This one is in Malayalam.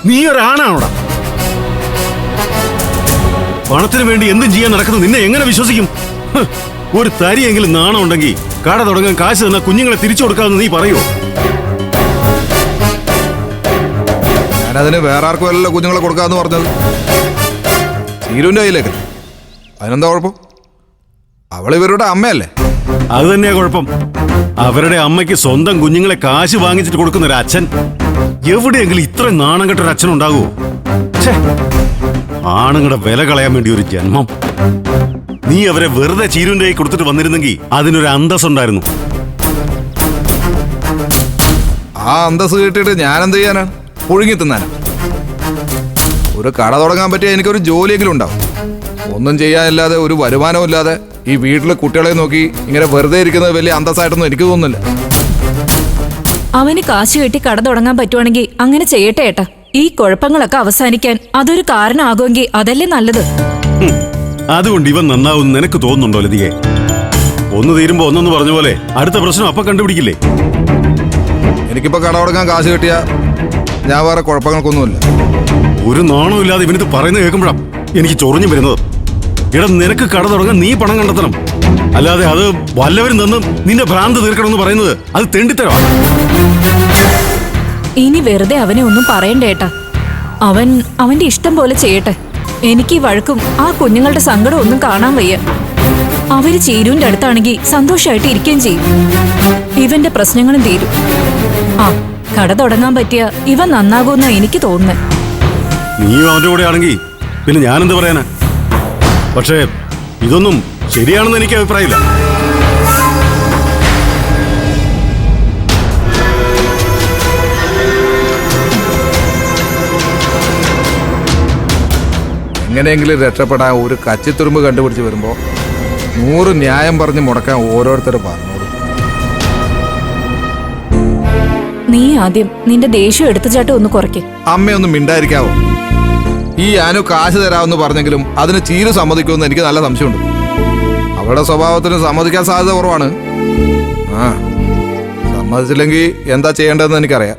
നീ ഒരാണാണോടാ? പണത്തിന് വേണ്ടി എന്തും ചെയ്യാൻ നടക്കുന്നത് നിന്നെ എങ്ങനെ വിശ്വസിക്കും? ഒരു തരിയെങ്കിലും നാണം ഉണ്ടെങ്കിൽ കട തുടങ്ങാൻ കാശ് തന്ന കുഞ്ഞുങ്ങളെ തിരിച്ചു കൊടുക്കാമെന്ന് നീ പറയോ? ഞാനതിന് വേറെ ആർക്കും അല്ലല്ലോ കുഞ്ഞുങ്ങളെ കൊടുക്കാന്ന് പറഞ്ഞത്. ചീരുവിന്റെ കയ്യിലേക്ക്. അതിനെന്താ കുഴപ്പം? അവൾ ഇവരുടെ അമ്മയല്ലേ? അത് തന്നെയാ കുഴപ്പം. അവരുടെ അമ്മയ്ക്ക് സ്വന്തം കുഞ്ഞുങ്ങളെ കാശ് വാങ്ങിച്ചിട്ട് കൊടുക്കുന്ന ഒരു അച്ഛൻ എവിടെയെങ്കിലും ഇത്ര നാണം കെട്ടൊരു അച്ഛനുണ്ടാകുമോ? ആണുങ്ങളുടെ വില കളയാൻ വേണ്ടി ഒരു ജന്മം. നീ അവരെ വെറുതെ ചീരുവിന്റെ കൈ കൊടുത്തിട്ട് വന്നിരുന്നെങ്കിൽ അതിനൊരു അന്തസ്സുണ്ടായിരുന്നു. ആ അന്തസ് കിട്ടിയിട്ട് ഞാൻ എന്ത് ചെയ്യാനാണ്? പുഴുങ്ങി തിന്നാനാ. ഒരു കട തുടങ്ങാൻ പറ്റിയ എനിക്കൊരു ജോലിയെങ്കിലും ഉണ്ടാവും. ഒന്നും ചെയ്യാനില്ലാതെ ഒരു വരുമാനവും ഇല്ലാതെ ഈ വീട്ടിലെ കുട്ടികളെ നോക്കി ഇങ്ങനെ വെറുതെ ഇരിക്കുന്നത് വലിയ അന്തസ്സായിട്ടൊന്നും എനിക്ക് തോന്നുന്നില്ല. അവന് കാശ് കെട്ടി കട തുടങ്ങാൻ പറ്റുവാണെങ്കിൽ അങ്ങനെ ചെയ്യട്ടെ ഏട്ടാ. ഈ കുഴപ്പങ്ങളൊക്കെ അവസാനിക്കാൻ അതൊരു കാരണമാകുമെങ്കിൽ അതല്ലേ നല്ലത്. അതുകൊണ്ട് ഇവൻ നന്നാവും നിനക്ക് തോന്നുന്നുണ്ടോ ലതികെ? ഒന്ന് തീരുമ്പോ ഒന്നൊന്ന് പറഞ്ഞ പോലെ അടുത്ത പ്രശ്നം അപ്പൊ കണ്ടുപിടിക്കില്ലേ? എനിക്കിപ്പോ കട തുടങ്ങാൻ കാശ് കിട്ടിയാ ഞാൻ വേറെ കുഴപ്പങ്ങൾക്കൊന്നുമില്ല. ഒരു നാണവും ഇല്ലാതെ ഇവനിത് പറയുന്നത് കേൾക്കുമ്പോഴാ എനിക്ക് ചൊറിഞ്ഞു വരുന്നത്. ഇട നിനക്ക് കട തുടങ്ങാൻ നീ പണം കണ്ടെത്തണം, അല്ലാതെ അത് വല്ലവരും നിന്ന് നിന്റെ ഭ്രാന്ത് തീർക്കണമെന്ന് പറയുന്നത് അത് തെണ്ടിത്തരമാണ്. ഇനി വെറുതെ അവനെ ഒന്നും പറയണ്ടേട്ടാ. അവന്റെ ഇഷ്ടം പോലെ ചെയ്യട്ടെ. എനിക്ക് ഈ വഴക്കും ആ കുഞ്ഞുങ്ങളുടെ സങ്കടം ഒന്നും കാണാൻ വയ്യ. അവര് ചീരുവിന്റെ അടുത്താണെങ്കിൽ സന്തോഷമായിട്ട് ഇരിക്കുകയും ചെയ്യും. ഇവന്റെ പ്രശ്നങ്ങളും തീരും. ആ കട തുടങ്ങാൻ പറ്റിയ ഇവൻ നന്നാകുമെന്നാ എനിക്ക് തോന്നുന്നത്. നീയും അവന്റെ കൂടെ ആണെങ്കിൽ പിന്നെ ഞാനെന്ത് പറയാനാ? പക്ഷേ ഇതൊന്നും ശരിയാണെന്ന് എനിക്ക് അഭിപ്രായമില്ല. എങ്ങനെയെങ്കിലും രക്ഷപ്പെടാൻ ഒരു കച്ചിത്തുരുമ്പ് കണ്ടുപിടിച്ച് വരുമ്പോൾ 100 ന്യായം പറഞ്ഞ് മുടക്കാൻ ഓരോരുത്തർ പറഞ്ഞോളൂ. നീ ആദ്യം നിന്റെ ദേഷ്യം എടുത്തുചാട്ടം ഒന്ന് കുറയ്ക്ക്. അമ്മയൊന്നും മിണ്ടായിരിക്കാവോ? ഈ അനു കാശ് തരാമെന്ന് പറഞ്ഞെങ്കിലും അതിന് ചീരു സമ്മതിക്കുമെന്ന് എനിക്ക് നല്ല സംശയമുണ്ട്. അവളുടെ സ്വഭാവത്തിന് സമ്മതിക്കാൻ സാധ്യത കുറവാണ്. സമ്മതിച്ചില്ലെങ്കിൽ എന്താ ചെയ്യേണ്ടതെന്ന് എനിക്കറിയാം.